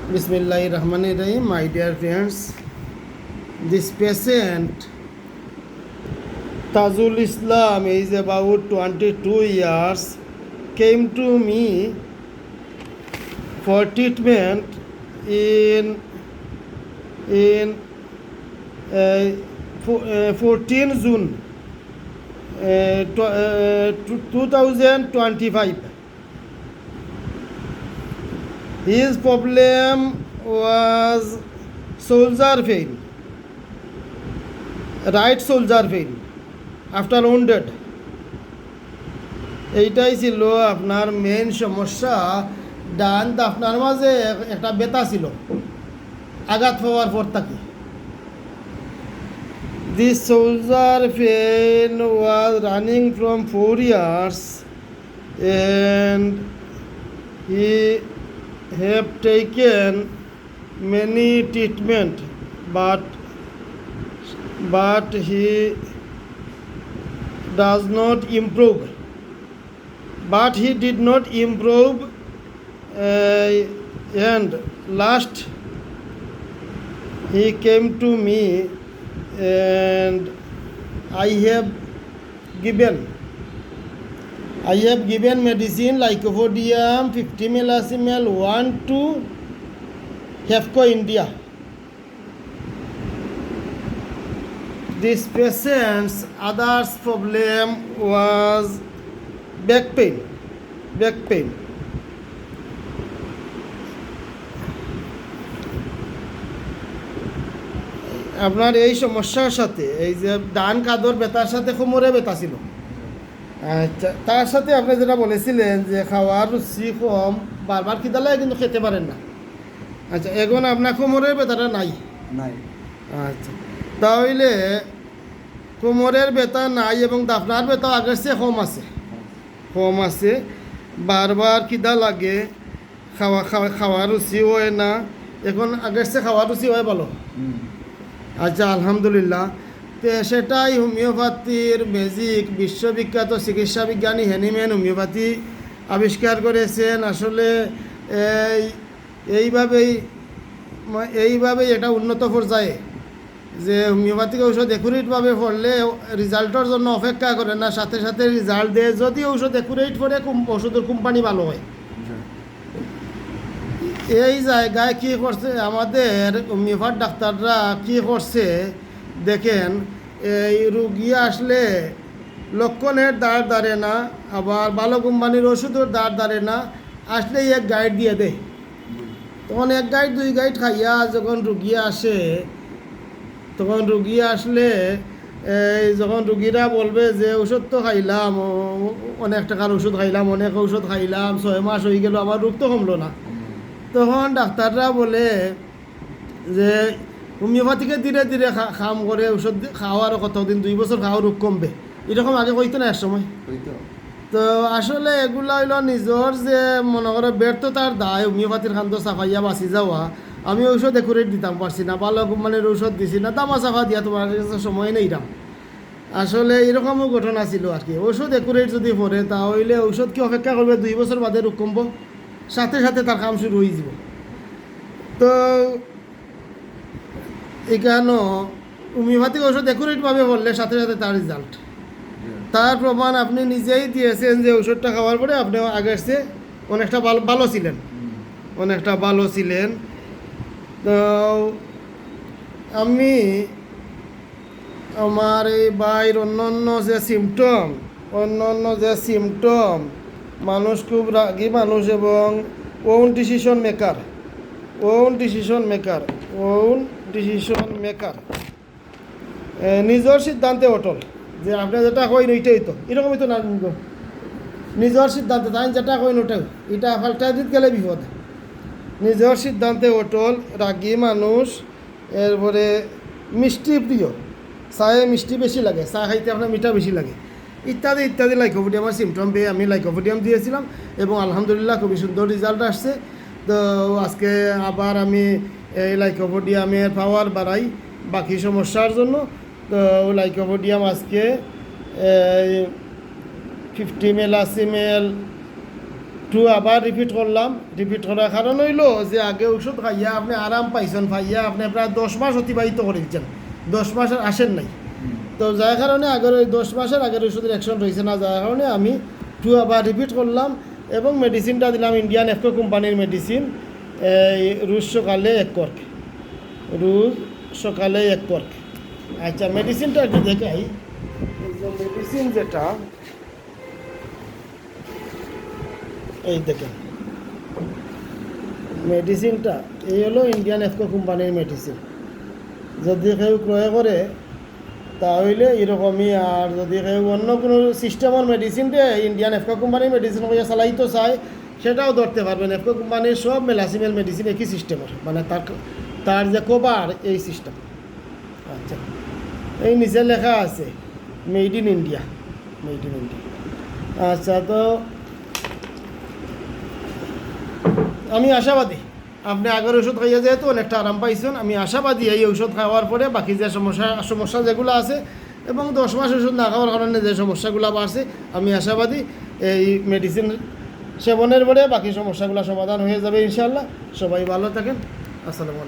Bismillahirrahmanirrahim, my dear friends. This patient, Tajul Islam, is about 22 years, came to me for treatment in 14 June 2025. His problem was shoulder pain, right shoulder pain after wounded. এইটাই ছিল আপনার main সমস্যা। ডান আপনার মাঝে একটা ব্যথা ছিল আঘাত পাওয়ার পর থেকে। This shoulder pain was running from 4 years and he have taken many treatment but he does not improve, but he did not improve, and last he came to me and I have given medicine Lycopodium 50 ml 1 to HEFCO India. This patient's other problem was back pain. আপনার এই সমস্যার সাথে এই যে ডান কাঁধর ব্যথার সাথে কোমরে ব্যথা ছিল। আচ্ছা, তার সাথে আপনি যেটা বলেছিলেন যে খাওয়ার রুচি কম, বারবার খিদা লাগে কিন্তু খেতে পারেন না। আচ্ছা, এখন আপনার কোমরের ব্যথাটা নাই? আচ্ছা, তাহলে কোমরের ব্যথা নাই এবং দাফনার ব্যথা আগের চেয়ে কম আছে। বারবার খিদা লাগে, খাওয়ার রুচি হয় না। এখন আগের চেয়ে খাওয়ার রুচি হয় ভালো। আচ্ছা, আলহামদুলিল্লাহ। তো সেটাই হোমিওপ্যাথির ম্যাজিক। বিশ্ববিখ্যাত চিকিৎসা বিজ্ঞানী হ্যানিম্যান হোমিওপ্যাথি আবিষ্কার করেছেন। আসলে এইভাবেই এটা উন্নত পর্যায়ে যে হোমিওপ্যাথিক ঔষধ একুরেটভাবে পড়লে রেজাল্টের জন্য অপেক্ষা করে না, সাথে সাথে রেজাল্ট দেয়। যদি ঔষধ একুরেট পড়ে ওষুধের কোম্পানি ভালো হয়। এই জায়গায় কী করছে আমাদের হোমিওপ্যাথ ডাক্তাররা, কী করছে দেখেন, এই রুগী আসলে লক্ষণের দাঁড়ে না, আবার ভালো কোম্পানির ওষুধের দাঁড়ে না, আসলেই এক গাইড দিয়ে দেয়। তখন এক গাইড 2 গাইড খাইয়া যখন রুগী আসে, তখন রুগী আসলে যখন রুগীরা বলবে যে ওষুধ তো খাইলাম, অনেক টাকার ওষুধ খাইলাম, অনেক ঔষধ খাইলাম, 6 মাস হয়ে গেল, আমার রোগ তো কমলো না। তখন ডাক্তাররা বলে যে হোমিওপ্যাথিকে ধীরে ধীরে খাম করে ওষুধ খাওয়ার কতদিন 2 বছর খাওয়ার রোগ কমবে, এরকম আগে কইতো না এক সময়। তো আসলে এগুলা হইল নিজের যে মনে করে ব্যর্থতার দায়। হোমিওপ্যাথির খাদ্য সাফাইয়া বাঁচি যাওয়া, আমি ঔষধ একুরেট দিতাম পারছি না, ভালো কোম্পানির ঔষধ দিছি না, দামা সাফা দিয়া তোমার কাছে সময় নেই দাম। আসলে এরকমও ঘটনা ছিল আর কি। ঔষধ একুরেট যদি পড়ে তাহলে ঔষধ কি অপেক্ষা করবে 2 বছর বাদে রোগ কমবো, সাথে সাথে তার কাম শুরু হয়ে যাব। তো এখানে হোমিওপ্যাথিক ঔষধ একুরেটভাবে পড়লে সাথে সাথে তার রেজাল্ট, তার প্রমাণ আপনি নিজেই দিয়েছেন যে ওষুধটা খাওয়ার পরে আপনি আগের চেয়ে অনেকটা ভালো ছিলেন। তো আমি আমার এই বাইর অন্য যে সিমটম, মানুষ খুব রাগী মানুষ এবং ওন ডিসিশন মেকার, নিজের সিদ্ধান্তে অটল, যে আপনি যেটা কইন ওইটাই তো, এরকমই তো না। নিজের সিদ্ধান্তে তাই যেটা কইন ওটাই, এটা ফাল্টা দিতে গেলে বিপদ। নিজের সিদ্ধান্তে অটল, রাগী মানুষ, এরপরে মিষ্টি প্রিয়, চায়ে মিষ্টি বেশি লাগে, চা খাইতে আপনার মিঠা বেশি লাগে, ইত্যাদি লাইকোপোডিয়ামের সিমটম পেয়ে আমি লাইকোপোডিয়াম দিয়েছিলাম এবং আলহামদুলিল্লাহ খুবই সুন্দর রেজাল্ট আসছে। তো আজকে আবার আমি এই লাইকোপোডিয়ামের পাওয়ার বাড়াই বাকি সমস্যার জন্য। তো লাইকোপোডিয়াম আজকে 50 ml টু আবার রিপিট করলাম। রিপিট করার কারণ হইল যে আগে ওষুধ খাইয়া আপনি আরাম পাইছেন, পাইয়া আপনি প্রায় 10 মাস অতিবাহিত করেছেন, 10 মাস আর আসেন নাই। তো যার কারণে আগের ওই 10 মাসের আগের ওষুধের অ্যাকশন রয়েছে না, যার কারণে আমি টু আবার রিপিট করলাম এবং মেডিসিনটা দিলাম ইন্ডিয়ান এফকো কোম্পানির মেডিসিন, রোজ সকালে 1 কর্ক, রোজ সকালে 1 কর্ক। আচ্ছা, মেডিসিনটা একটু দেখাই। মেডিসিন যেটা এই দেখেন, মেডিসিনটা এই হলো ইন্ডিয়ান এফকো কোম্পানির মেডিসিন। যদি কেউ ক্রয় করে তাহলে এরকমই, আর যদি কেউ অন্য কোনো সিস্টেমের মেডিসিন দিয়ে ইন্ডিয়ান এফকো কোম্পানির মেডিসিন হয়ে চালাইতে চায় সেটাও ধরতে পারবেন। এফকো কোম্পানির সব মেলাসিমেল মেডিসিন একই সিস্টেমের, মানে তার যে কভার এই সিস্টেম। আচ্ছা, এই নিচে লেখা আছে made in India, made in India. আচ্ছা, তো আমি আশাবাদী আপনি আগের ওষুধ খাইয়া যেহেতু অনেকটা আরাম পাইছেন, আমি আশাবাদী এই ঔষধ খাওয়ার পরে বাকি যে সমস্যা যেগুলো আছে এবং 10 মাস ওষুধ না খাওয়ার কারণে যে সমস্যাগুলো বাড়ছে, আমি আশাবাদী এই মেডিসিন সেবনের পরে বাকি সমস্যাগুলো সমাধান হয়ে যাবে ইনশাআল্লাহ। সবাই ভালো থাকেন। আসসালামু আলাইকুম।